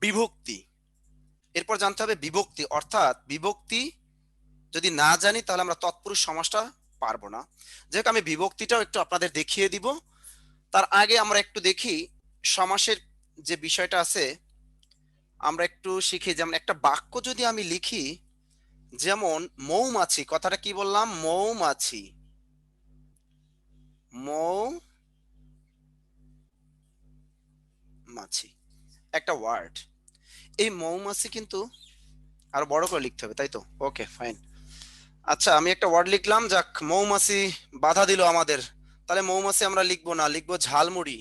বিভক্তি। এরপর জানতে হবে বিভক্তি, অর্থাৎ বিভক্তি যদি না জানি তাহলে আমরা তৎপুরুষ সমাসটা পারবো না। যাই হোক, আমি বিভক্তিটাও একটু আপনাদের দেখিয়ে দিব। তার আগে আমরা একটু দেখি সমাসের যে বিষয়টা আছে, আমরা একটু শিখি। যেমন একটা বাক্য যদি আমি লিখি, যেমন মৌমাছি, কথাটা কি বললাম? মৌমাছি। মৌমাছি একটা ওয়ার্ড। এই মৌমাছি কিন্তু আরো বড় করে লিখতে হবে, তাই তো? ওকে, ফাইন। আচ্ছা, আমি একটা ওয়ার্ড লিখলাম, যাক, মৌমাছি বাধা দিল আমাদের। তাহলে মৌমাছি আমরা লিখবো না, লিখবো ঝালমুড়ি।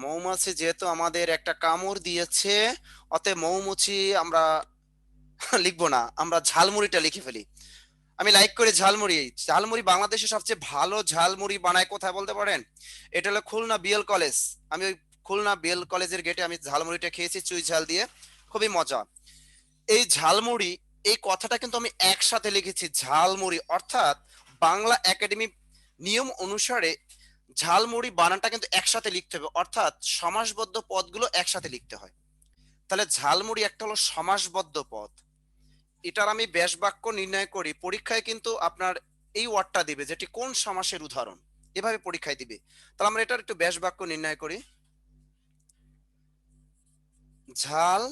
মৌমাছি যেহেতু আমাদের একটা কামড় দিয়েছে, অতএব মৌমাছি আমরা লিখবো না, আমরা ঝালমুড়িটা লিখে ফেলি। আমি লাইক করি ঝালমুড়ি। ঝালমুড়ি বাংলাদেশে সবচেয়ে ভালো ঝালমুড়ি বানায় কোথায় বলতে পারেন? এটা হলো খুলনা বিএল কলেজ। আমি ওই খুলনা বিএল কলেজের গেটে আমি ঝালমুড়িটা খেয়েছি চুই ঝাল দিয়ে, খুবই মজা। এই ঝালমুড়ি, এই কথাটা কিন্তু আমি একসাথে লিখেছি ঝালমুড়ি, অর্থাৎ বাংলা একাডেমি নিয়ম অনুসারে ঝালমুড়ি বানানটা কিন্তু একসাথে লিখতে হবে, অর্থাৎ সমাসবদ্ধ পদগুলো একসাথে লিখতে হয়। তাহলে ঝালমুড়ি একটা হলো সমাসবদ্ধ পদ। এটার আমি ব্যাস বাক্য নির্ণয় করি পরীক্ষায়, কিন্তু আপনার এই ওয়ার্ডটা দিবে যেটি কোন সমাসের উদাহরণ, এভাবে পরীক্ষায় দিবে। তাহলে আমরা এটার একটু ব্যাস বাক্য নির্ণয় করি। ঝাল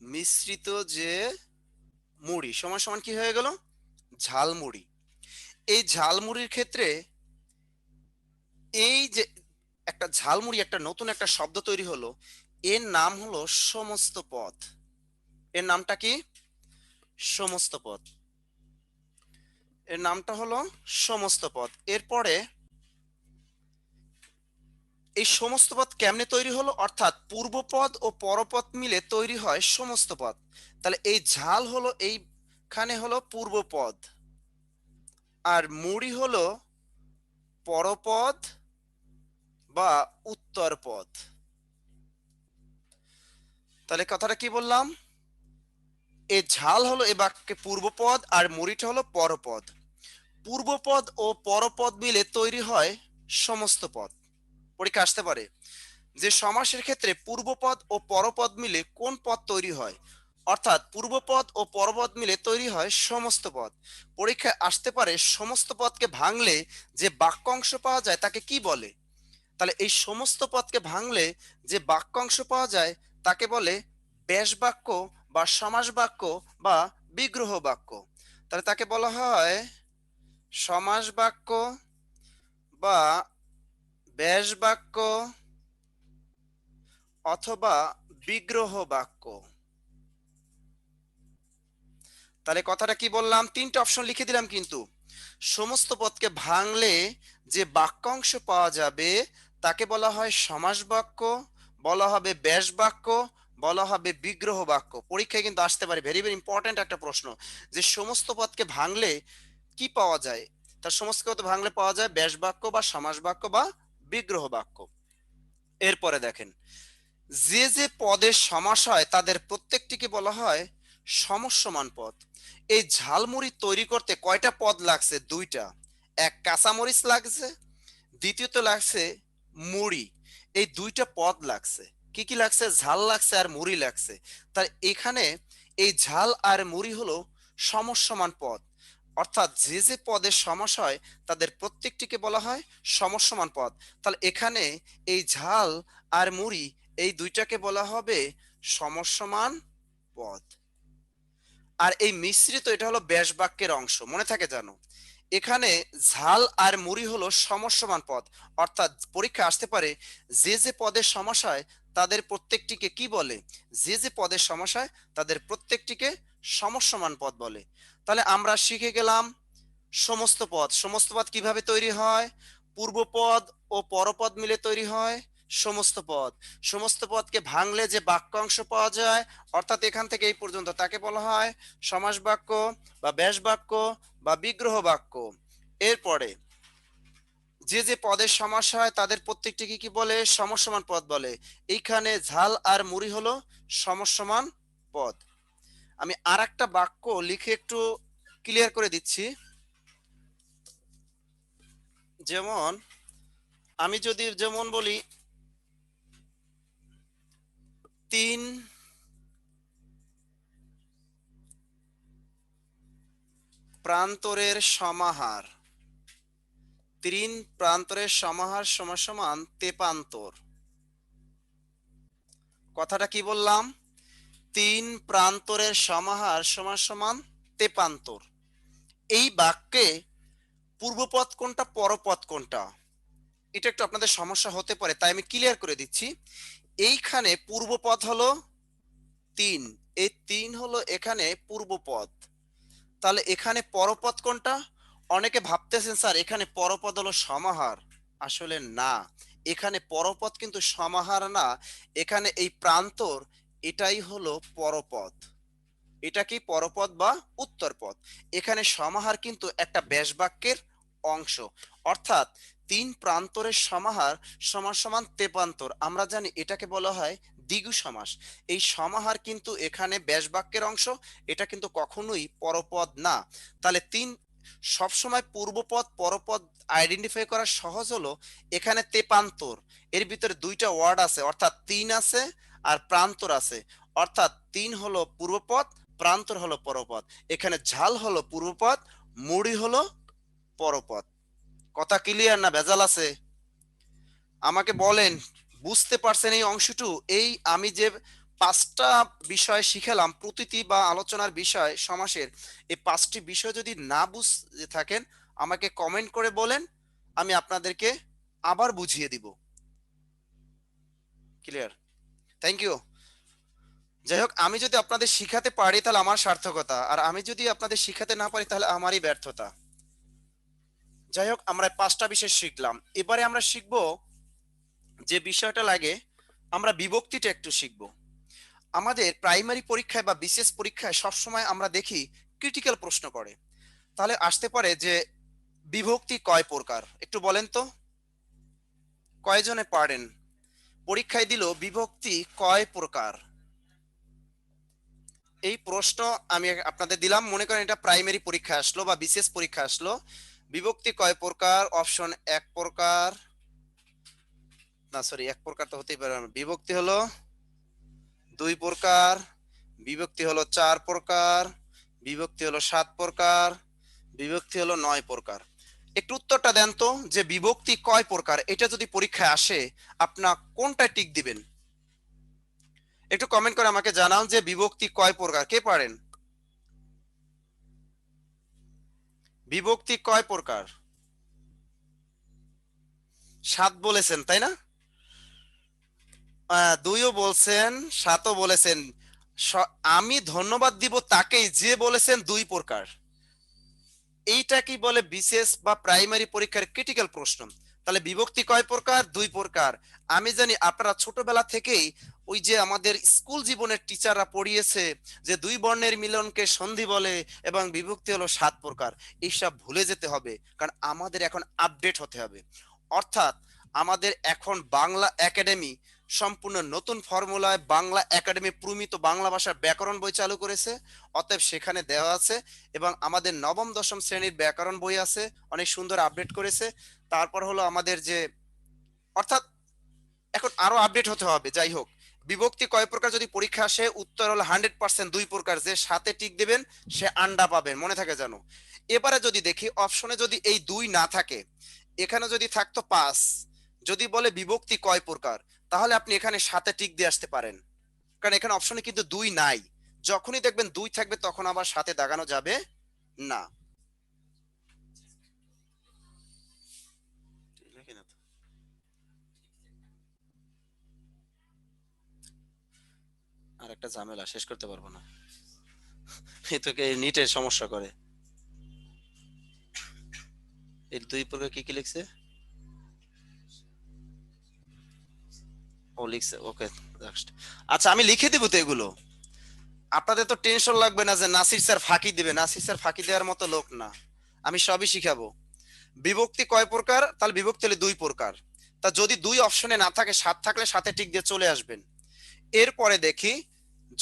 মিশ্রিত যে মুড়ি সমান সমান কি হয়ে গেল? ঝালমুড়ি। এই ঝালমুড়ির ক্ষেত্রে এই যে একটা ঝালমুড়ি, একটা নতুন একটা শব্দ তৈরি হলো, এর নাম হলো সমস্ত পদ। এর নামটা কি? সমস্ত পদ। এর নামটা হলো সমস্ত পদ। এরপরে এই সমস্ত পদ কেমনে তৈরি হলো? অর্থাৎ পূর্বপদ ও পরপদ মিলে তৈরি হয় সমস্ত পদ। তাহলে এই ঝাল হলো, এইখানে হলো পূর্বপদ, আর মুড়ি হলো পরপদ বা উত্তর পদ। তাহলে কথাটা কি বললাম? এই ঝাল হলো এ বাক্যে পূর্বপদ, আর মুড়িটা হলো পরপদ। পূর্বপদ ও পরপদ মিলে তৈরি হয় সমস্ত পদ। পরীক্ষা আসতে পারে যে সমাসের ক্ষেত্রে পূর্বপদ ও পরপদ মিলে কোন পদ তৈরি হয়, অর্থাৎ পূর্বপদ ও পরপদ মিলে তৈরি হয় সমস্ত পদ। পরীক্ষায় আসতে পারে সমস্ত পদকে ভাঙলে যে বাক্যাংশ পাওয়া যায় তাকে কি বলে? তাহলে এই সমস্ত পদকে ভাঙলে যে বাক্যাংশ পাওয়া যায় তাকে বলে ব্যাস বাক্য বা সমাস বাক্য বা বিগ্রহ বাক্য। তাহলে তাকে বলা হয় সমাস বাক্য বা ব্যাস বাক্য অথবা বিগ্রহ বাক্য। তাহলে কথাটা কি বললাম? তিনটা অপশন লিখে দিলাম, কিন্তু সমস্ত পদকে ভাঙলে যে বাক্যাংশ পাওয়া যাবে তাকে বলা হয় সমাস বাক্য, বলা হবে ব্যাস বাক্য, বলা হবে বিগ্রহ বাক্য। পরীক্ষায় কিন্তু আসতে পারে, ভেরি ভেরি ইম্পর্টেন্ট একটা প্রশ্ন, যে সমস্ত পদকে ভাঙলে কি পাওয়া যায়। তার সমস্ত পদ ভাঙলে পাওয়া যায় ব্যাস বাক্য বা সমাস বাক্য বা বিগ্রহ বাক্য। এরপরে দেখেন, যে যে পদের সমাস হয় তাদের প্রত্যেকটিকে বলা হয় সমসমান পদ। এই ঝালমুড়ি তৈরি করতে কয়টা পদ লাগছে? দুইটা। এক, কাঁচামরিচ লাগছে, দ্বিতীয়ত লাগছে মুড়ি। এই দুইটা পদ লাগছে। কি কি লাগছে? ঝাল লাগছে আর মুড়ি লাগছে। তার এখানে এই ঝাল আর মুড়ি হলো সমসমান পদ, অর্থাৎ যে যে পদের সমাস হয় তাদের প্রত্যেকটিকে বলা হয় সমসমান পদ। তাহলে এখানে এই ঝাল আর মুড়ি এই দুইটাকে বলা হবে সমসমান পদ। আর এই মিশ্রিত, এটা হলো ব্যাস বাক্যের অংশ, মনে থাকে জানো। এখানে ঝাল আর মুড়ি হলো সমসমান পদ, অর্থাৎ পরীক্ষা আসতে পারে যে যে পদের সমাস হয় তাদের প্রত্যেকটিকে কি বলে? যে যে পদের সমাস হয় তাদের প্রত্যেকটিকে সমসমান পদ বলে। তাহলে আমরা শিখে গেলাম সমস্ত পদ। সমস্ত পদ কিভাবে তৈরি হয়? পূর্বপদ ও পরপদ মিলে তৈরি হয় সমস্ত পদ। সমস্ত পদকে ভাঙলে যে বাক্যাংশ পাওয়া যায়, অর্থাৎ এখান থেকে এই পর্যন্ত, তাকে বলা হয় সমাস বাক্য বা ব্যাস বাক্য বা বিগ্রহ বাক্য। এরপরে যে যে পদের সমাস হয় তাদের প্রত্যেকটিকে কি বলে? সমসমান পদ বলে। এইখানে ঝাল আর মুড়ি হলো সমসমান পদ। আমি আর একটা বাক্য লিখে একটু ক্লিয়ার করে দিচ্ছি। যেমন আমি যদি যেমন বলি 3 প্রান্তরের সমাহার, 3 প্রান্তরের সমাহার সমান সমান তেপান্তর। কথাটা কি বললাম? 3 প্রান্তরের সমাহার সমান সমান তেপান্তর। এই বাক্যে পূর্বপদ কোনটা পরপদ কোনটা এটা একটু আপনাদের সমস্যা হতে পারে, তাই আমি ক্লিয়ার করে দিচ্ছি। এইখানে পূর্বপদ হলো 3, এই 3 হলো এখানে পূর্বপদ। তাহলে এখানে পরপদ কোনটা? অনেকে ভাবতেছেন স্যার এখানে পরপদ হলো সমাহার। আসলে না, এখানে পরপদ কিন্তু সমাহার না, এখানে এই প্রান্তর এটাই হলো পরপদ। এটা কি পরপদ বা উত্তরপদ। এখানে সমাহার কিন্তু একটা ব্যাস বাক্যের অংশ, অর্থাৎ 3 প্রান্তরের সমাহার সমান সমান তেপান্তর। আমরা জানি এটাকে বলা হয় দ্বিগু সমাস। এই সমাহার কিন্তু এখানে ব্যাস বাক্যের অংশ, এটা কিন্তু কখনোই পরপদ না। তাহলে 3 সবসময় পূর্বপদ পরপদ আইডেন্টিফাই করা সহজ হলো এখানে তেপান্তর, এর ভিতরে দুইটা ওয়ার্ড আছে, অর্থাৎ 3 আছে আর প্রান্তর আছে, অর্থাৎ 3 হলো পূর্বপদ, প্রান্তর হলো পরপদ। এখানে ঝাল হলো পূর্বপদ, মুড়ি হলো পরপদ। কথা ক্লিয়ার না ভেজাল আছে? আমাকে বলেন বুঝতে পারছেন এই অংশটু? এই আমি যে 5টা বিষয় শিখালাম, প্রতীতি বা আলোচনার বিষয় সমাসের, এই 5টি বিষয় যদি না বুঝে থাকেন আমাকে কমেন্ট করে বলেন, আমি আপনাদেরকে আবার বুঝিয়ে দিব। ক্লিয়ার? Thank you. যাই হোক, আমি যদি আপনাদের শিখাতে পারি তাহলে আমার সার্থকতা, আর আমি যদি আপনাদের শিখাতে না পারি তাহলে আমারই ব্যর্থতা। যাই হোক, আমরা 5টা বিষয় শিখলাম, এবারে আমরা শিখবো যে বিষয়টা লাগে, আমরা বিভক্তিটা একটু শিখবো। আমাদের প্রাইমারি পরীক্ষায় বা বিশেষ পরীক্ষায় সবসময় আমরা দেখি ক্রিটিক্যাল প্রশ্ন করে, তাহলে আসতে পারে যে বিভক্তি কয় প্রকার, একটু বলেন তো কয়জনে পারেন? পরীক্ষায় দিল বিভক্তি কয় প্রকার, এই প্রশ্ন আমি আপনাদের দিলাম। মনে করেন এটা প্রাইমারি পরীক্ষা আসলো বা বিশেষ পরীক্ষা আসলো, বিভক্তি কয় প্রকার? অপশন 1 প্রকার, না সরি 1 প্রকার তো হতেই পারে না, বিভক্তি হলো 2 প্রকার, বিভক্তি হলো 4 প্রকার, বিভক্তি হলো 7 প্রকার, বিভক্তি হলো 9 প্রকার। একটু উত্তরটা দেন তো যে বিভক্তি কয় প্রকার, এটা যদি পরীক্ষায় আসে আপনার কোনটা টিক দিবেন? একটু কমেন্ট করে আমাকে জানান যে বিভক্তি কয় প্রকার, কে পারেন? বিভক্তি কয় প্রকার? 7 বলেছেন তাই না? 2ও বলছেন, 7ও বলেছেন। আমি ধন্যবাদ দিব তাকেই যে বলেছেন 2 প্রকার। এইটা কি বলে বিশেষ বা প্রাইমারি পরীক্ষার ক্রিটিক্যাল প্রশ্ন। তাহলে বিভক্তি কয় প্রকার? 2 প্রকার। আমি জানি আপনারা ছোটবেলা থেকেই ওই যে আমাদের স্কুল জীবনের টিচাররা পড়িয়েছে যে 2 বর্ণের মিলনকে সন্ধি বলে এবং বিভক্তি হলো 7 প্রকার। এইসব ভুলে যেতে হবে, কারণ আমাদের এখন আপডেট হতে হবে। অর্থাৎ আমাদের এখন বাংলা একাডেমি সম্পূর্ণ নতুন ফর্মুলায় বাংলা একাডেমি প্রমিত বাংলা ভাষার ব্যাকরণ বই চালু করেছে, অতএব সেখানে দেওয়া আছে। এবং আমাদের নবম দশম শ্রেণীর ব্যাকরণ বই আছে, অনেক সুন্দর আপডেট করেছে। তারপর হলো আমাদের যে, অর্থাৎ এখন আরো আপডেট হতে হবে। যাই হোক, বিভক্তি কয় প্রকার যদি পরীক্ষা আসে উত্তর হলো 100% 2 প্রকার। যে সাথে টিক দেবেন সে আন্ডা পাবেন, মনে থাকে জানো। এবারে যদি দেখি অপশনে যদি এই 2 না থাকে, এখানে যদি থাকতো 5, যদি বলে বিভক্তি কয় প্রকার, তাহলে আপনি এখানে সাথে টিক দিয়ে আসতে পারেন, কারণ এখানে অপশনে কিন্তু 2 নাই। যখনই দেখবেন 2 থাকবে তখন আবার সাথে দাগানো যাবে না। আর একটা ঝামেলা শেষ করতে পারবো না, এ তোকে নিটের সমস্যা করে। এর 2 প্রকার কি কি লিখছে? ও লিখছে, ওকে। আচ্ছা আমি লিখে দিব তো এগুলো, আপনাদের তো টেনশন লাগবে না যে নাসির স্যার ফাঁকি দিবে। নাসির স্যার ফাঁকি দেওয়ার মতো লোক না, আমি সবই শিখাবো। বিভক্তি কয় প্রকার? তাহলে বিভক্তি হলে 2 প্রকার। তা যদি 2 অপশনে না থাকে, 7 থাকলে সাথে টিক দিয়ে চলে আসবেন। এরপরে দেখি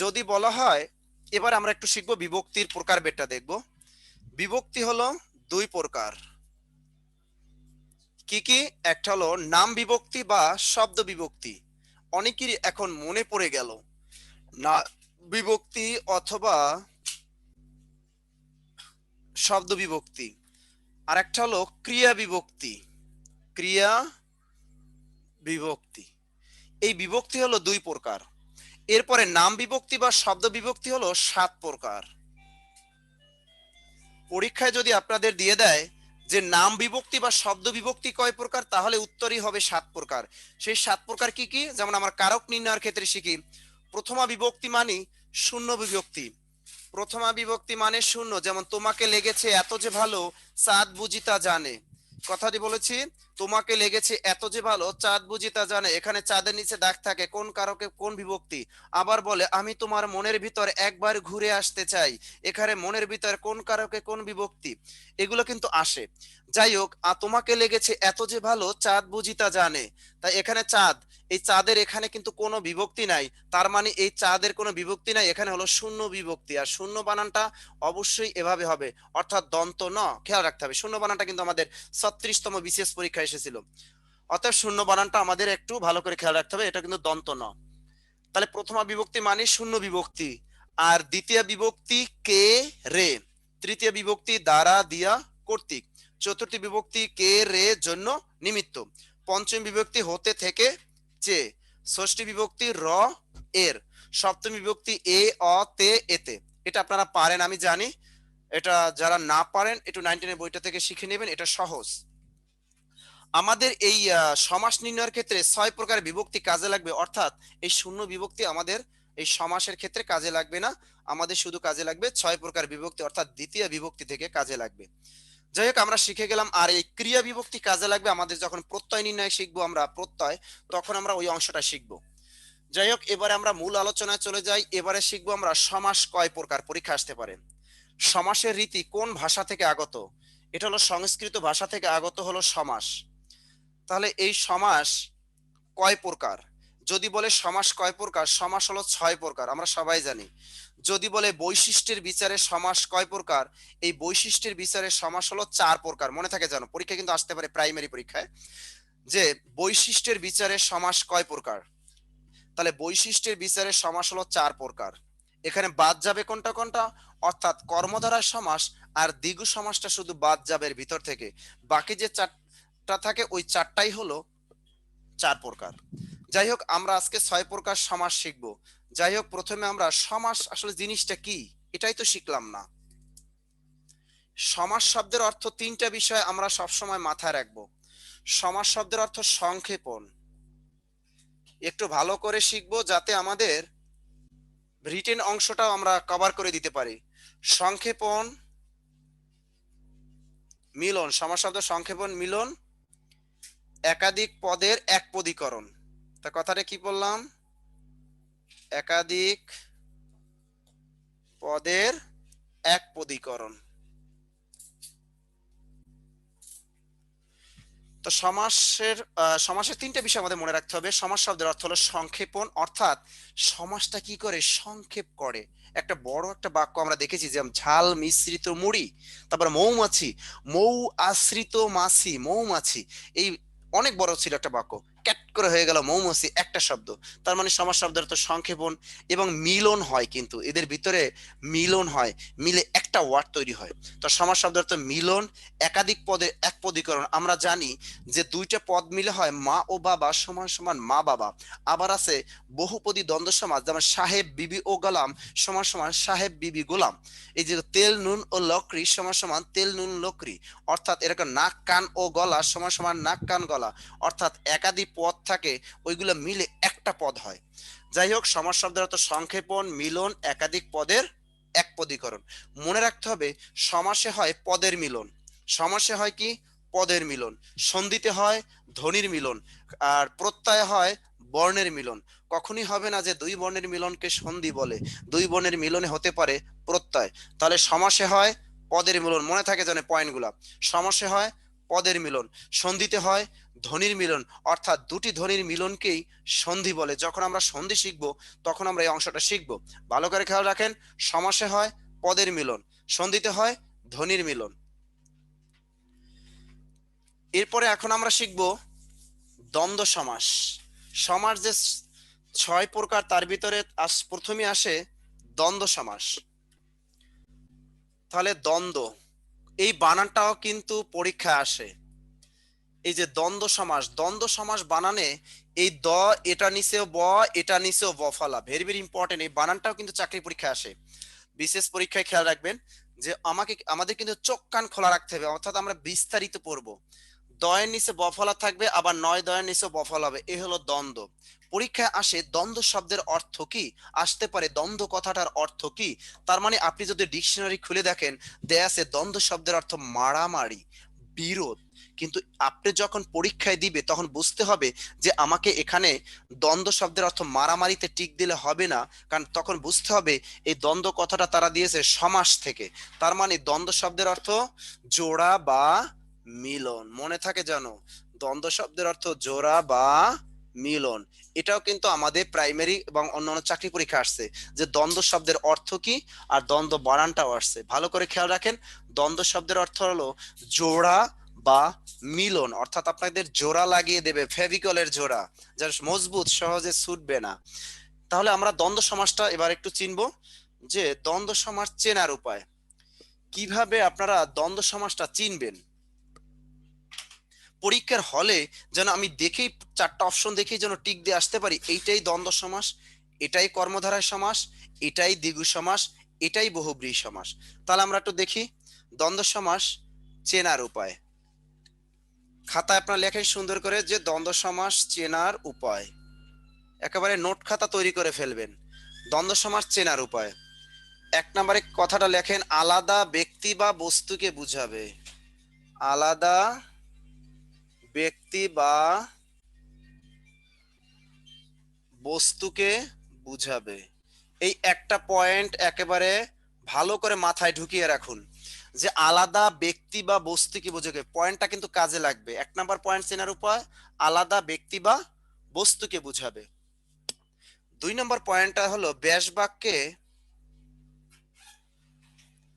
যদি বলা হয়, এবার আমরা একটু শিখবো বিভক্তির প্রকার বেটা দেখবো। বিভক্তি হলো 2 প্রকার, কি কি? একটা হলো নাম বিভক্তি বা শব্দ বিভক্তি। অনেকেরই এখন মনে পড়ে গেল না বিভক্তি অথবা শব্দ বিভক্তি। আর একটা হলো ক্রিয়া বিভক্তি। ক্রিয়া বিভক্তি, এই বিভক্তি হলো 2 প্রকার। এরপরে নাম বিভক্তি বা শব্দ বিভক্তি হলো 7 প্রকার। পরীক্ষায় যদি আপনাদের দিয়ে দেয় যে নাম বিভক্তি বা শব্দ বিভক্তি কয় প্রকার, তাহলে উত্তরই হবে 7 প্রকার। সেই 7 প্রকার কি কি? যেমন আমরা কারক নির্ণয়ের ক্ষেত্রে শিখি প্রথমা বিভক্তি মানে শূন্য বিভক্তি। প্রথমা বিভক্তি মানে শূন্য, যেমন তোমাকে লেগেছে এত যে ভালো চাঁদ বুঝি তা জানে। কথাটি বলেছি, তোমাকে লেগেছে এত যে ভালো চাঁদ বুঝি তা জানে। এখানে চাঁদের নিচে দাগ থাকে, কোন কারকে কোন বিভক্তি? আবার বলে আমি তোমার মনের ভিতর একবার ঘুরে আসতে চাই। এখানে মনের ভিতর কোন কারকে কোন বিভক্তি? এগুলো কিন্তু আসে। যাই হোক, তোমাকে লেগেছে এত যে ভালো চাঁদ বুঝি তা জানে। তাই এখানে চাঁদ, এই চাঁদের এখানে কিন্তু কোনো বিভক্তি নাই, তার মানে এই চাঁদের কোনো বিভক্তি নাই, এখানে হলো শূন্য বিভক্তি। আর শূন্য বানানটা অবশ্যই এভাবে হবে, অর্থাৎ দন্ত ন, খেয়াল রাখতে হবে। শূন্য বানানটা কিন্তু আমাদের 36তম বিসিএস পরীক্ষা এসেছিল, অতএব শূন্য বানানটা আমাদের একটু ভালো করে খেয়াল রাখতে হবে, এটা কিন্তু দন্ত ন। তাহলে প্রথমা বিভক্তি মানে শূন্য বিভক্তি। আর দ্বিতীয় বিভক্তি কে রে, তৃতীয় বিভক্তি দ্বারা দিয়া কর্তৃক, চতুর্থী বিভক্তি কে রে জন্য নিমিত্ত, পঞ্চম বিভক্তি হতে থেকে যে, ষষ্ঠী বিভক্তি র এর, সপ্তম বিভক্তি এ অ তে এতে। এটা আপনারা পারেন আমি জানি, এটা যারা না পারেন একটু 19 এর বইটা থেকে শিখে নেবেন, এটা সহজ। আমাদের এই সমাস নির্ণয়ের ক্ষেত্রে 6 প্রকার বিভক্তি কাজে লাগবে, অর্থাৎ এই শূন্য বিভক্তি আমাদের এই সমাসের ক্ষেত্রে কাজে লাগবে না, আমাদের শুধু কাজে লাগবে 6 প্রকার বিভক্তি, অর্থাৎ দ্বিতীয় বিভক্তি থেকে কাজে লাগবে। যাই হোক, আমরা শিখে গেলাম। আর এই ক্রিয়া বিভক্তি কাজে লাগবে আমাদের যখন প্রত্যয় নির্ণয় শিখবো আমরা প্রত্যয়, তখন আমরা ওই অংশটা শিখবো। যাই হোক, এবারে আমরা মূল আলোচনায় চলে যাই। এবারে শিখবো আমরা সমাস কয় প্রকার, পরীক্ষা আসতে পারে। সমাসের রীতি কোন ভাষা থেকে আগত? এটা হলো সংস্কৃত ভাষা থেকে আগত হলো সমাস। তাহলে এই সমাস কয় প্রকার? যদি বলে সমাস কয় প্রকার, সমাস হলো 6 প্রকার, আমরা সবাই জানি। যদি বলে বৈশিষ্ট্যের বিচারে সমাস কয় প্রকার, এই বৈশিষ্ট্যের বিচারে সমাস হলো 4 প্রকার। মনে থাকে জানো, পরীক্ষা কিন্তু আসতে পারে প্রাইমারি পরীক্ষায়, যে বৈশিষ্ট্যের বিচারে সমাস কয় প্রকার। তাহলে বৈশিষ্ট্যের বিচারে সমাস হলো 4 প্রকার। এখানে বাদ যাবে কোনটা কোনটা, অর্থাৎ কর্মধারার সমাস আর দ্বিগু সমাসটা শুধু বাদ যাবে এর ভিতর থেকে, বাকি যে 4টা থাকে ওই 4টাই হলো 4 প্রকার। যাই হোক, আমরা আজকে 6 প্রকার সমাস শিখবো। যাই হোক, প্রথমে আমরা সমাস আসলে জিনিসটা কি এটাই তো শিখলাম না। সমাস শব্দের অর্থ 3টা বিষয় আমরা সবসময় মাথায় রাখবো। সমাস শব্দের অর্থ সংক্ষেপণ, একটু ভালো করে শিখবো যাতে আমাদের রিটেন অংশটাও আমরা কভার করে দিতে পারি। সংক্ষেপণ, মিলন, সমাস শব্দ সংক্ষেপণ, মিলন, একাধিক পদের এক পদীকরণ। তা কথাটা কি বললাম? একাধিক পদের এক পদীকরণ। তো সমাসের 3টে বিষয় আমাদের মনে রাখতে হবে। সমাস শব্দের অর্থ হলো সংক্ষেপণ, অর্থাৎ সমাসটা কি করে সংক্ষেপ করে। একটা বড় একটা বাক্য আমরা দেখেছি, যেমন ঝাল মিশ্রিত মুড়ি, তারপর মৌমাছি, মৌ আশ্রিত মাছি, মৌমাছি, এই অনেক বড় ছিল একটা বাক্য, ক্যাট করে হয়ে গেল মৌমাছি একটা শব্দ। তার মানে সমাস শব্দের অর্থ সংক্ষেপণ এবং মিলন হয়, কিন্তু এদের ভিতরে মিলন হয়, মিলে একটা ওয়ার্ড তৈরি হয়। তো সমাস শব্দের অর্থ মিলন, একাধিক পদের এক পদীকরণ। আমরা জানি যে 2টা পদ মিলে হয় মা ও বাবা সমান সমান মা বাবা। আবার আছে বহুপদী দ্বন্দ্ব সমাস, যেমন সাহেব বিবি ও গোলাম সমান সমান সাহেব বিবি গোলাম। এই যে তেল নুন ও লকড়ি সমান সমান তেল নুন লকড়ি, অর্থাৎ এরকম নাক কান ও গলা সমান সমান নাক কান গলা, অর্থাৎ একাধিক পদ থাকে, ওইগুলো মিলে একটা পদ হয়। যাই হোক, সমাস শব্দের অর্থ সংক্ষেপণ, মিলন, একাধিক পদের এক পদীকরণ। মনে রাখতে হবে সমাসে হয় পদের মিলন। সমাসে হয় কি? পদের মিলন। সন্ধিতে হয় ধ্বনির মিলন, আর প্রত্যয় হয় বর্ণের মিলন। কখনই হবে না যে 2 বর্ণের মিলনকে সন্ধি বলে, 2 বর্ণের মিলনে হতে পারে প্রত্যয়। তাহলে সমাসে হয় পদের মিলন, মনে থাকে জানে পয়েন্টগুলা। সমাসে হয় পদের মিলন, সন্ধিতে হয় ধ্বনির মিলন, অর্থাৎ 2টি ধ্বনির মিলনকেই সন্ধি বলে। যখন আমরা সন্ধি শিখবো তখন আমরা এই অংশটা শিখবো, ভালো করে খেয়াল রাখেন। সমাসে হয় পদের মিলন, সন্ধিতে হয় ধ্বনির মিলন। এরপরে এখন আমরা শিখব দ্বন্দ্ব সমাস। সমাস যে 6 প্রকার, তার ভিতরে প্রথমে আসে দ্বন্দ্ব সমাস। তাহলে দ্বন্দ্ব, এই বানানটাও কিন্তু পরীক্ষায় আসে। এই যে দ্বন্দ্ব সমাস, দ্বন্দ্ব সমাস বানানে এই দ, এটা নিচেও ব, এটা নিচেও ব ফলা, ভেরি ভেরি ইম্পর্টেন্ট। এই বানানটাও কিন্তু চাকরি পরীক্ষায় আসে। বিশেষ পরীক্ষায় খেয়াল রাখবেন যে আমাদের কিন্তু চোখ কান খোলা রাখতে হবে, অর্থাৎ আমরা বিস্তারিত পড়বো। দয়ের নিচে ব ফলা থাকবে, আবার নয় দয়ের নিচে ব ফলা হবে, এ হলো দ্বন্দ্ব। পরীক্ষায় আসে দ্বন্দ্ব শব্দের অর্থ কি, আসতে পারে দ্বন্দ্ব কথাটার অর্থ কি। তার মানে আপনি যদি ডিকশনারি খুলে দেখেন, দেয়া আছে দ্বন্দ্ব শব্দের অর্থ মারামারি, বিরোধ। কিন্তু আপনি যখন পরীক্ষায় দিবে তখন বুঝতে হবে যে আমাকে এখানে দ্বন্দ্ব শব্দের অর্থ মারামারিতে টিক দিলে হবে না, কারণ তখন বুঝতে হবে এই দ্বন্দ্ব কথাটা তারা দিয়েছে সমাস থেকে। তার মানে দ্বন্দ্ব শব্দের অর্থ জোড়া বা মিলন, মনে থাকে জানো, দ্বন্দ্ব শব্দের অর্থ জোড়া বা মিলন। এটাও কিন্তু আমাদের প্রাইমারি এবং অন্যান্য চাকরি পরীক্ষা আসছে যে দ্বন্দ্ব শব্দের অর্থ কি, আর দ্বন্দ্ব বানানটাও আসছে, ভালো করে খেয়াল রাখেন। দ্বন্দ্ব শব্দের অর্থ হলো জোড়া বা মিলন, অর্থাৎ আপনাদের জোড়া লাগিয়ে দেবে, ফেভিকলের জোড়া, যার মজবুত, সহজে ছুটবে না। তাহলে আমরা দ্বন্দ্ব সমাসটা এবার একটু চিনবো, যে দ্বন্দ্ব সমাস চেনার উপায় কিভাবে আপনারা দ্বন্দ্ব সমাসটা চিনবেন। পরীক্ষার হলে যেন আমি দেখেই 4টা অপশন দেখেই যেন টিক দিয়ে আসতে পারি, এইটাই দ্বন্দ্ব সমাস, এটাই কর্মধারয় সমাস, এটাই দ্বিগু সমাস, এটাই বহুব্রীহি সমাস। তাহলে আমরা একটু দেখি দ্বন্দ্ব সমাস চেনার উপায়। খাতায় আপনার লেখেন সুন্দর করে যে দ্বন্দ্ব সমাস চেনার উপায়, একেবারে নোট খাতা তৈরি করে ফেলবেন। দ্বন্দ্ব সমাস চেনার উপায়, 1 নম্বরে কথাটা লেখেন, আলাদা ব্যক্তি বা বস্তুকে বুঝাবে। আলাদা ব্যক্তি বা বস্তুকে বুঝাবে। এই একটা পয়েন্ট একেবারে ভালো করে মাথায় ঢুকিয়ে রাখুন, যে আলাদা ব্যক্তি বা বস্তুকে বুঝাবে, পয়েন্টটা কিন্তু কাজে লাগবে। 1 নম্বর পয়েন্ট চেনার উপায়, আলাদা ব্যক্তি বা বস্তুকে বুঝাবে। 2 নম্বর পয়েন্টটা হলো ব্যাস বাক্যে,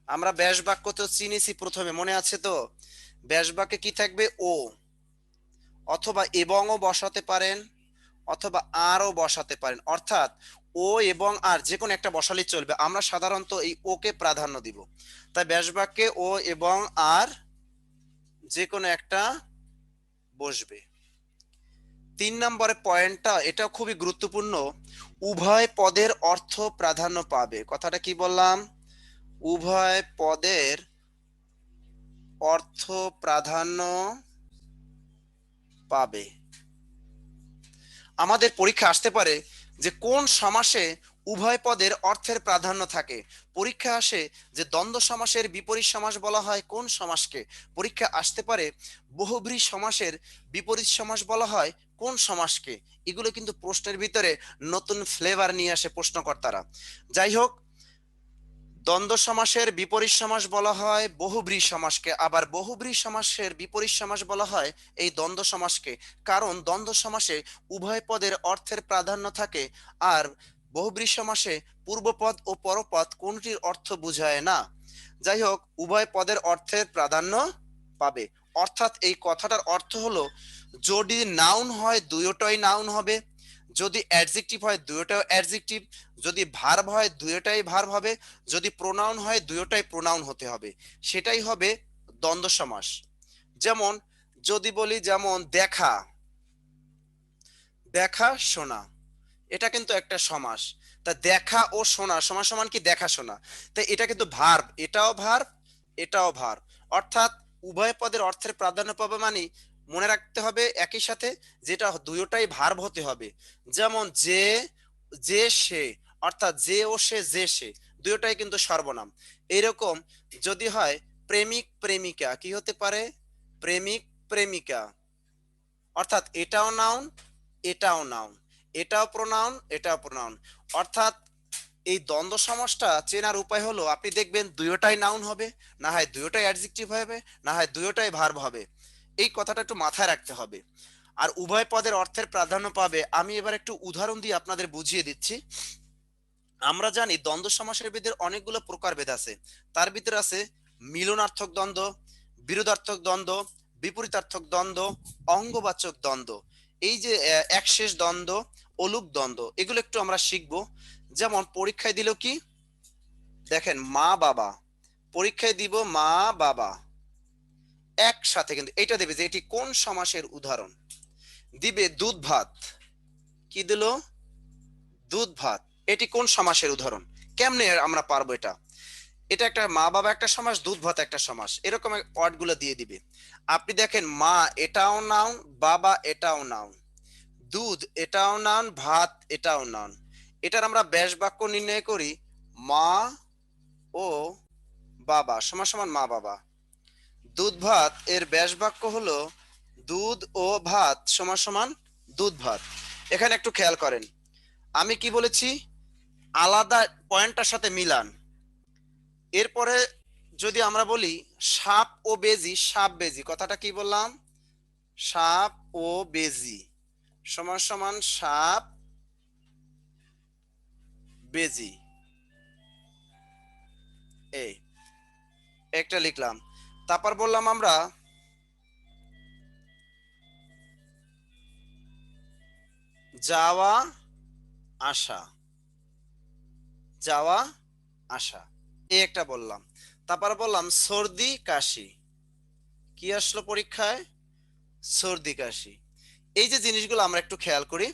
আমরা ব্যাস বাক্য তো চিনেছি প্রথমে, মনে আছে তো, ব্যাস বাক্যে কি থাকবে, ও অথবা এবংও বসাতে পারেন, অথবা আরও বসাতে পারেন, অর্থাৎ ও এবং আর যে কোনো একটা বসালেই চলবে। আমরা সাধারণত এই ওকে প্রাধান্য দিব, তাই ব্যাস বাক্যে ও এবং আর যে কোনো একটা বসবে। 3 নম্বরের পয়েন্টটা, এটা খুবই গুরুত্বপূর্ণ, উভয় পদের অর্থ প্রাধান্য পাবে। কথাটা কি বললাম, উভয় পদের অর্থ প্রাধান্য পাবে। আমাদের পরীক্ষা আসতে পারে যে কোন সমাসে উভয় পদের অর্থের প্রাধান্য থাকে। পরীক্ষা আসে যে দ্বন্দ্ব সমাসের বিপরীত সমাস বলা হয় কোন সমাসকে। পরীক্ষা আসতে পারে বহুব্রীহি সমাসের বিপরীত সমাস বলা হয় কোন সমাসকে। এগুলো কিন্তু প্রশ্নের ভিতরে নতুন ফ্লেভার নিয়ে আসে প্রশ্নকর্তারা। যাই হোক, দ্বন্দ্ব সমাসের বিপরীত সমাস বলা হয় বহুব্রীহি সমাসকে, আবার বহুব্রীহি সমাসের বিপরীত সমাস বলা হয় এই দ্বন্দ্ব সমাসকে। কারণ দ্বন্দ্ব সমাসে উভয় পদের অর্থের প্রাধান্য থাকে, আর বহুব্রীহি সমাসে পূর্বপদ ও পরপদ কোনটির অর্থ বুঝায় না। যাই হোক, উভয় পদের অর্থের প্রাধান্য পাবে, অর্থাৎ এই কথাটার অর্থ হলো যদি নাউন হয় দুইটাই নাউন হবে, যদি অ্যাডজেক্টিভ হয় দুইটাই অ্যাডজেক্টিভ, যদি ভার্ব হয় দুইটাই ভার্ব হবে, যদি প্রোনাউন হয় দুইটাই প্রোনাউন হতে হবে, সেটাই হবে দ্বন্দ্ব সমাস। যেমন যদি বলি, যেমন দেখা, দেখা শোনা, এটা কিন্তু একটা সমাস। তা দেখা ও শোনা সমান সমান কি, দেখা শোনা, তাই এটা কিন্তু ভার্ব, এটাও ভার্ব, এটাও ভার্ব, অর্থাৎ উভয় পদের অর্থের প্রাধান্য পাবে। মানে মনে রাখতে হবে একই সাথে যেটা দুইটাই ভার্ব হতে হবে। যেমন যে, যে সে, অর্থাৎ যে ও সে, যে সে দুইটাই কিন্তু সর্বনাম। এইরকম যদি হয় প্রেমিক প্রেমিকা, কি হতে পারে, প্রেমিক প্রেমিকা, অর্থাৎ এটাও নাউন, এটাও নাউন, এটাও প্রোনাউন, এটাও প্রোনাউন। অর্থাৎ এই দ্বন্দ্ব সমাসটা চেনার উপায় হলো আপনি দেখবেন দুইটাই নাউন হবে, না হয় দুইটাই অ্যাডজেক্টিভ হবে, না হয় দুইটাই ভার্ব হবে। এই কথাটা একটু মাথায় রাখতে হবে। আর উভয় পদের অর্থের প্রাধান্য পাবে, আমি এবার একটু উদাহরণ দিয়ে আপনাদের বুঝিয়ে দিচ্ছি। আমরা জানি দ্বন্দ্ব সমাসের ভিতরে অনেকগুলো প্রকারভেদ আছে। তার ভিতরে আছে মিলনার্থক দ্বন্দ্ব, বিরোধার্থক দ্বন্দ্ব, বিপরীতার্থক দ্বন্দ্ব, অঙ্গবাচক দ্বন্দ্ব, এই যে একশেষ দ্বন্দ্ব, অলুক দ্বন্দ্ব, এগুলো একটু আমরা শিখবো। যেমন পরীক্ষায় দিল কি, দেখেন মা বাবা, পরীক্ষায় দিব মা বাবা একসাথে, কিন্তু এটা দেবে যে এটি কোন সমাসের উদাহরণ। দিবে দুধ ভাত, কি দিল, দুধ ভাত, এটি কোন সমাসের উদাহরণ। কেমনে আমরা পারবো এটা, এটা একটা মা বাবা একটা সমাস, দুধ ভাত একটা সমাস, এরকম ওয়ার্ড গুলো দিয়ে দিবে। আপনি দেখেন মা এটাও নাউন, বাবা এটাও নাউন, দুধ এটাও নাউন, ভাত এটাও নাউন। এটার আমরা ব্যাস বাক্য নির্ণয় করি মা ও বাবা সমান সমান মা বাবা। দুধ ভাত এর ব্যাস বাক্য হলো দুধ ও ভাত সমান সমান দুধ ভাত। এখানে একটু খেয়াল করেন, আমি কি বলেছি, আলাদা পয়েন্টটার সাথে মিলান। এরপরে যদি আমরা বলি সাপ ও বেজি, সাপ বেজি, কথাটা কি বললাম, সাপ ও বেজি সমান সমান সাপ বেজি, এই একটা লিখলাম। তারপর বললাম আমরা যাওয়া আসা, যাওয়া আসা, এই একটা বললাম। তারপর বললাম সর্দি কাশি, কি আসলো পরীক্ষায়, সর্দি কাশি। এই যে জিনিসগুলো আমরা একটু খেয়াল করি,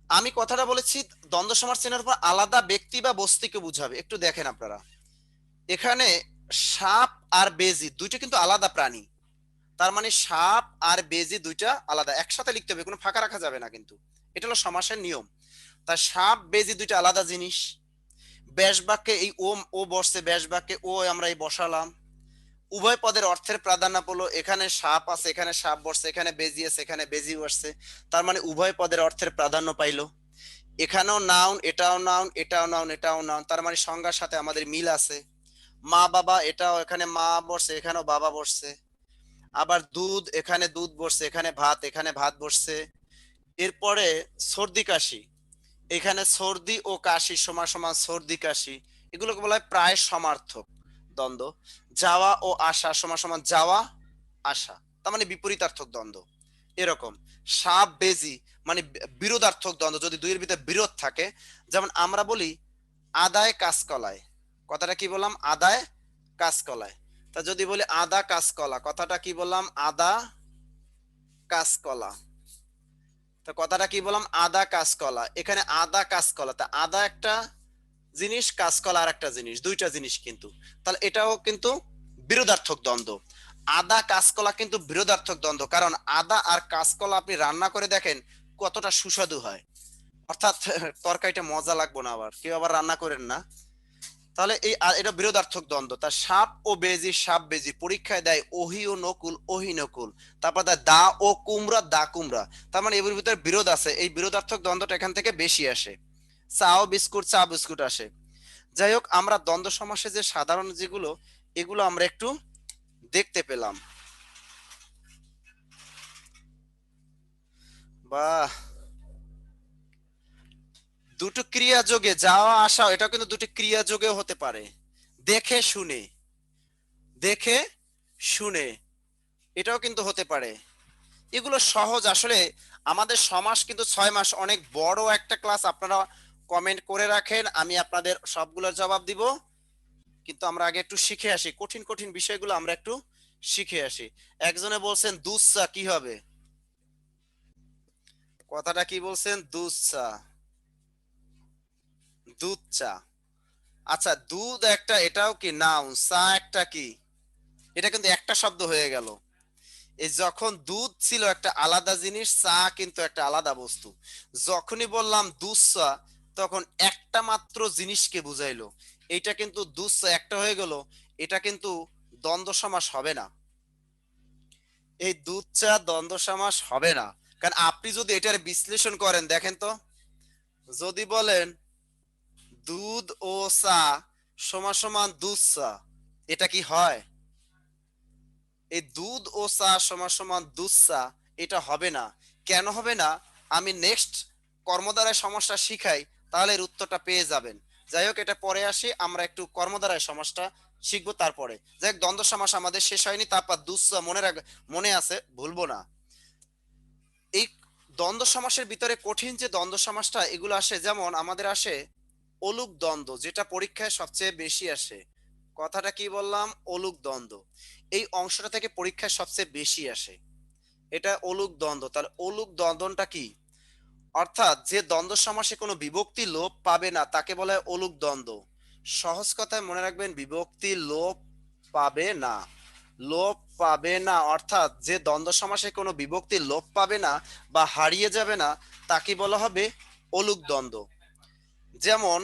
আমি কথাটা বলেছি দ্বন্দ্ব সমাস চিহ্নের উপর আলাদা ব্যক্তি বা বস্তুকে বুঝাবে, একটু দেখেন আপনারা। এখানে সাপ আর বেজি দুইটা কিন্তু আলাদা প্রাণী, তার মানে সাপ আর বেজি দুইটা আলাদা, একসাথে লিখতে হবে, কোনো ফাঁকা রাখা যাবে না কিন্তু, এটা হলো সমাসের নিয়ম। তা সাপ বেজি দুইটা আলাদা জিনিস। ব্যাস বাক্যে এই ও, ও বসছে ব্যাস বাক্যে, ও আমরা এই বসালাম, উভয় পদের অর্থের প্রাধান্য পেলো, এখানে সাপ আছে এখানে সাপ বসছে, এখানে বেজি আছে এখানে বেজি বসছে, তার মানে উভয় পদের অর্থের প্রাধান্য পাইলো। এখানেও নাউন, এটাও নাউন, এটাও নাউন, এটাও নাউন, তার মানে সংজ্ঞার সাথে আমাদের মিল আছে। মা বাবা এটাও, এখানে মা বসছে এখানেও বাবা বসছে। আবার দুধ, এখানে দুধ বসছে, এখানে ভাত বসছে। এরপরে সর্দি কাশি, এখানে সর্দি ও কাশি সমান সমান সর্দি কাশি, এগুলোকে বলা হয় প্রায় সমার্থক দ্বন্দ্ব। যাওয়া ও আসা সমান সমান যাওয়া আসা, তার মানে বিপরীতার্থক দ্বন্দ্ব। এরকম সাপ বেজি মানে বিরোধার্থক দ্বন্দ্ব, যদি দুইয়ের ভিতরে বিরোধ থাকে। যেমন আমরা বলি আদায় কাঁচকলায়, কথাটা কি বললাম, আদায় কাঁচকলায়। তা যদি বলি আদা কাঁচকলা, কথাটা কি বললাম, আদা কাঁচকলা। তো কথাটা কি বললাম, আদা কাঁচকলা, এখানে আদা কাঁচকলা, তা আদা একটা জিনিস, কাঁচকলা আর একটা জিনিস, দুইটা জিনিস কিন্তু, তাহলে এটাও কিন্তু বিরোধার্থক দ্বন্দ্ব। আদা কাঁচকলা কিন্তু বিরোধার্থক দ্বন্দ্ব, কারণ আদা আর কাঁচকলা আপনি রান্না করে দেখেন কতটা সুস্বাদু হয়, অর্থাৎ তরকারিটা মজা লাগবে না, আবার কেউ আবার রান্না করেন না। তাহলে এই এটা বিরোধার্থক দ্বন্দ্ব। তার সাপ ও বেজি, সাপ বেজি, পরীক্ষায় দেয় ওহি ও নকুল, ওহি নকুল, তারপর দেয় দা ও কুমড়া, দা কুমড়া, তার মানে এর ভিতরে বিরোধ আছে, এই বিরোধার্থক দ্বন্দ্বটা এখান থেকে বেশি আসে। চা ও বিস্কুট, চা বিস্কুট আসে। যাই হোক, আমরা দ্বন্দ্ব সমাসে যে সাধারণ যেগুলো, এগুলো আমরা একটু দেখতে পেলাম। বাহ, দুটো ক্রিয়া যোগে যাওয়া আসা, এটা কিন্তু দুটো ক্রিয়া যোগেও হতে পারে, দেখে শুনে, দেখে শুনে, এটাও কিন্তু হতে পারে। এগুলো সহজ আসলে। আমাদের সমাস কিন্তু 6 মাস, অনেক বড় একটা ক্লাস, আপনারা কমেন্ট করে রাখেন, আমি আপনাদের সবগুলোর জবাব দিব। কিন্তু আমরা আগে একটু শিখে আসি, কঠিন কঠিন বিষয়গুলো আমরা একটু শিখে আসি। একজনে বলছেন দুধ চা, কি হবে, কথাটা কি বলছেন, দুধ চা, দুধ চা। আচ্ছা, দুধ একটা, এটাও কি নাউন, চা একটা কি, এটা কিন্তু একটা শব্দ হয়ে গেল। এই যখন দুধ ছিল একটা আলাদা জিনিস, চা কিন্তু একটা আলাদা বস্তু। যখনই বললাম দুধ চা, তখন একটা মাত্র জিনিসকে বুঝাইলো, এটা কিন্তু দুধ চা একটা হয়ে গেল, এটা কিন্তু দ্বন্দ্ব সমাস হবে না। এই দুধ চা দ্বন্দ্ব সমাস হবে না, কারণ আপনি যদি এটার বিশ্লেষণ করেন, দেখেন তো, যদি বলেন দুধ ও চা সমান সমান দুধ চা, এটা কি হয়, এই দুধ ও চা সমান সমান দুধ চা, এটা হবে না। কেন হবে না, আমি নেক্সট কর্মদ্বারায় সমস্যা শিখাই, তাহলে এর উত্তরটা পেয়ে যাবেন। যাই হোক, এটা পরে আসি, আমরা একটু কর্মদ্বারায় সমস্যা শিখবো তারপরে। যাই হোক, দ্বন্দ্ব সমাস আমাদের শেষ হয়নি। তারপর দুঃসা মনে আছে, ভুলবো না। এই দ্বন্দ্ব সমাসের ভিতরে কঠিন যে দ্বন্দ্ব সমাসটা এগুলো আসে, যেমন আমাদের আসে অলুক দ্বন্দ্ব, যেটা পরীক্ষায় সবচেয়ে বেশি আসে। কথাটা কি বললাম? অলুক দ্বন্দ্ব। এই অংশটা থেকে পরীক্ষায় সবচেয়ে বেশি আসে, এটা অলুক দ্বন্দ্ব। তাহলে অলুক দ্বন্দ্বটা কি? অর্থাৎ যে দ্বন্দ্ব সমাসে কোনো বিভক্তি লোপ পাবে না তাকে বলা হয় অলুক দ্বন্দ্ব। সহজ কথায় মনে রাখবেন, বিভক্তি লোপ পাবে না। লোপ পাবে না অর্থাৎ যে দ্বন্দ্ব সমাসে কোনো বিভক্তি লোপ পাবে না বা হারিয়ে যাবে না তাকে বলা হবে অলুক দ্বন্দ্ব। যেমন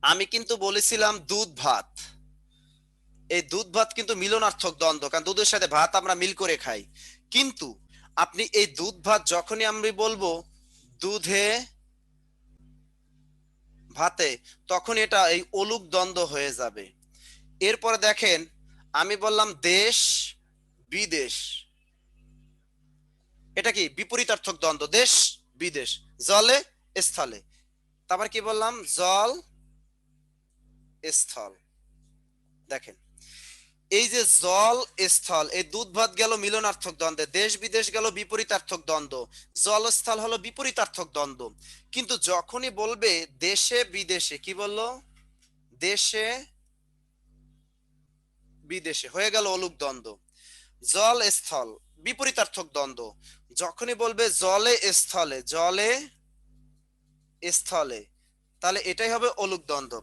আমি কিন্তু বলেছিলাম দুধ ভাত, এই দুধ ভাত কিন্তু মিলনার্থক দ্বন্দ্ব, কারণ দুধের সাথে ভাত আমরা মিল করে খাই। কিন্তু আপনি এই দুধ ভাত যখনই আমি বলবো দুধে ভাতে, তখন এটা এই অলুক দ্বন্দ্ব হয়ে যাবে। এরপরে দেখেন, আমি বললাম দেশ বিদেশ, এটা কি বিপরীতার্থক দ্বন্দ্ব, দেশ বিদেশ। জলে স্থলে, তারপর কি বললাম? জল স্থল। দেখেন, এই যে জল স্থল, এই দুধ ভাত গেল মিলনার্থক দ্বন্দ্বে, দেশ বিদেশ গেল বিপরীতার্থক দ্বন্দ্ব, জল স্থল হলো বিপরীতার্থক দ্বন্দ্ব। কিন্তু যখনই বলবে দেশে বিদেশে, কি বললো? দেশে বিদেশে, হয়ে গেল অলুক দ্বন্দ্ব। জল স্থল বিপরীতার্থক দ্বন্দ্ব, যখনই বলবে জলে স্থলে, জলে স্থলে, তাহলে এটাই হবে অলুক দ্বন্দ্ব।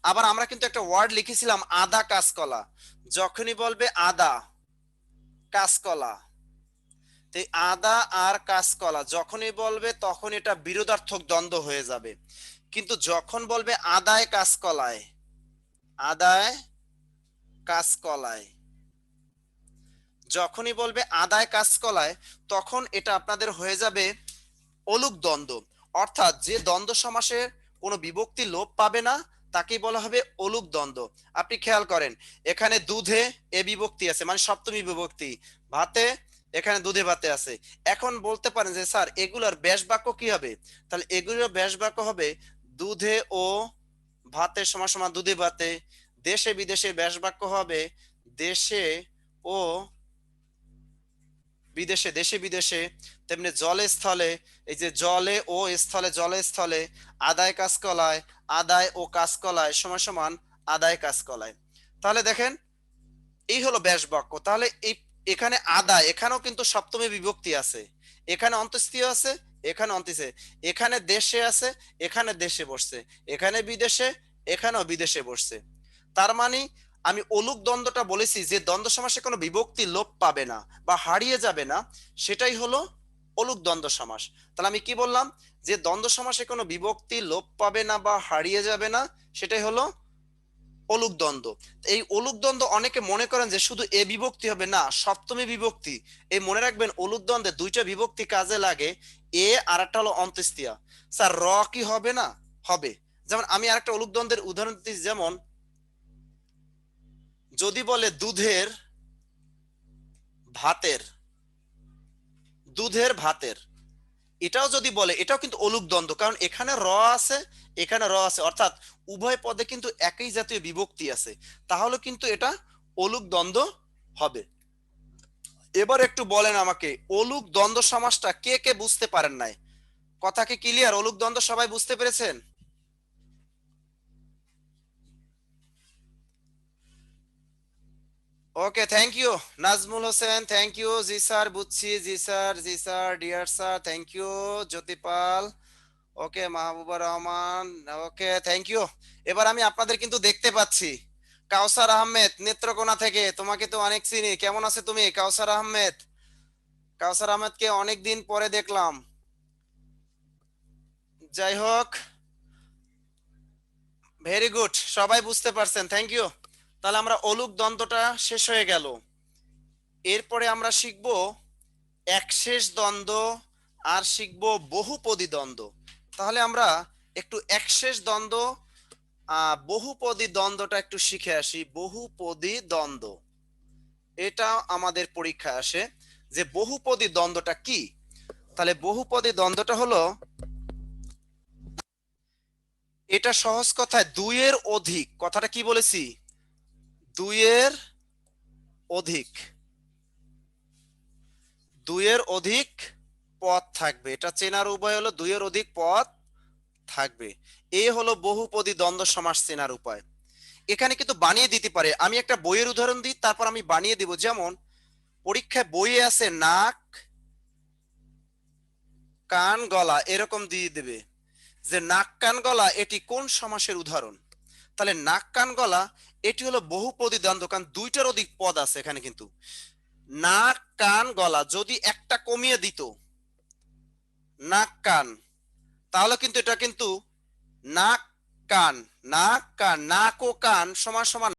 আবার আমরা কিন্তু একটা ওয়ার্ড লিখেছিলাম আদা কাঁচকলা, যখনই বলবে আদা কাঁচকলা, তো আদা আর কাঁচকলা যখনই বলবে তখন এটা বিরোধার্থক দ্বন্দ্ব হয়ে যাবে। কিন্তু যখন বলবে আদায় কাঁচকলায়, আদায় কাঁচকলায়, যখনই বলবে আদায় কাঁচকলায়, তখন এটা আপনাদের হয়ে যাবে অলুক দ্বন্দ্ব। অর্থাৎ যে দ্বন্দ্ব সমাসে কোনো বিভক্তি লোপ পাবে না তাকেই বলা হবে অলুক দ্বন্দ্ব। আপনি খেয়াল করেন, এখানে দুধে এ বিভক্তি আছে, মানে সপ্তমী বিভক্তি, ভাতে এখানে দুধে ভাতে আছে। এখন বলতে পারেন যে স্যার এগুলার ব্যাস বাক্য কি হবে? তাহলে এগুলোর ব্যাস বাক্য হবে দুধে ও ভাতে সমান সমান দুধে ভাতে। দেশে বিদেশে ব্যাস বাক্য হবে দেশে ও বিদেশে, দেশে বিদেশে। তেমনি জলে স্থলে, এই যে জলে ও স্থলে, জলে স্থলে। আদায় কাঁচকলায়, আদায় ও কাঁচকলায় সমান সমান আদায় কাঁচকলায়। তাহলে দেখেন, এই হলো ব্যাস বাক্য। তাহলে এই এখানে আদায়, এখানেও কিন্তু সপ্তমী বিভক্তি আছে, এখানে অন্ত্যেষ্টিয় আছে, এখানে অন্ত্যেষ্টিয়, এখানে দেশে আছে, এখানে দেশে বসছে, এখানে বিদেশে, এখানেও বিদেশে বসছে। তার মানে আমি অলুক দ্বন্দ্বটা বলেছি যে দ্বন্দ্ব সমাসে কোনো বিভক্তি লোপ পাবে না বা হারিয়ে যাবে না, সেটাই হলো অলুক দ্বন্দ্ব সমাস। তাহলে আমি কি বললাম? যে দ্বন্দ্ব সমাসে কোনো বিভক্তি লোপ পাবে না বা হারিয়ে যাবে না, সেটাই হলো অলুক দ্বন্দ্ব। এই অলুক দ্বন্দ্ব অনেকে মনে করেন যে শুধু এ বিভক্তি হবে, না, সপ্তমী বিভক্তি। এই মনে রাখবেন, অলুক দ্বন্দ্বে দুইটা বিভক্তি কাজে লাগে, এ আর একটা হলো অন্ত্যেষ্টিয়া। স্যার র কি হবে না? হবে। যেমন আমি আরেকটা অলুক দ্বন্দ্বের উদাহরণ দিচ্ছি, যেমন যদি বলে দুধের ভাতের, দুধের ভাতের, এটাও যদি বলে, এটাও কিন্তু অলুক দ্বন্দ্ব, কারণ এখানে র আছে, এখানে র আছে, অর্থাৎ উভয় পদে কিন্তু একই জাতীয় বিভক্তি আছে, তাহলে কিন্তু এটা অলুক দ্বন্দ্ব হবে। এবার একটু বলেন আমাকে, অলুক দ্বন্দ্ব সমাসটা কে কে বুঝতে পারেন নাই? কথা কি ক্লিয়ার? অলুক দ্বন্দ্ব সবাই বুঝতে পেরেছেন? Okay, thank you. Nazmul Hossain, thank you. জি স্যার, বুঝছি। জি স্যার, জি sir, dear sir, thank you. Jyotipal, okay. Mahbuba Rahman, okay, thank you. এবার আমি আপনাদের কিন্তু দেখতে পাচ্ছি। কাউসার আহমেদ নেত্রকোনা থেকে, তোমাকে তো অনেক চিনি। কেমন আছে তুমি কাউসার আহমেদ? কাউসার আহমেদকে অনেকদিন পরে দেখলাম। যাই হোক, ভেরি গুড, সবাই বুঝতে পারছেন, থ্যাংক ইউ। তাহলে আমরা অলুক দ্বন্দ্বটা শেষ হয়ে গেল। এরপরে আমরা শিখব একশেষ দ্বন্দ্ব আর শিখব বহুপদী দ্বন্দ্ব। তাহলে আমরা একটু একশেষ দ্বন্দ্ব বহুপদী দ্বন্দ্বটা একটু শিখে আসি। বহুপদী দ্বন্দ্ব, এটা আমাদের পরীক্ষায় আসে যে বহুপদী দ্বন্দ্বটা কি। তাহলে বহুপদী দ্বন্দ্বটা হলো এটা সহজ কথায় দুইয়ের অধিক, কথাটা কি বলেছি, দুইয়ের অধিক, দুইয়ের অধিক পদ থাকবে। এটা চেনার উপায় হলো দুইয়ের অধিক পদ থাকবে। এ হলো বহুপদী দ্বন্দ্ব সমাস চেনার উপায়। এখানে কিন্তু বানিয়ে দিতে পারে। আমি একটা বইয়ের উদাহরণ দিই, তারপর আমি বানিয়ে দিব। যেমন পরীক্ষায় বইয়ে আছে নাক কান গলা, এরকম দিয়ে দেবে যে নাক কান গলা এটি কোন সমাসের উদাহরণ। তাহলে নাক কান গলা এটি হলো বহুপদী দ্বন্দ্ব, কারণ দুইটার অধিক পদ আছে এখানে। কিন্তু নাক কান গলা যদি একটা কমিয়ে দিত নাক কান, তাহলে কিন্তু এটা কিন্তু নাক কান, নাক কান, নাক ও কান সমান সমান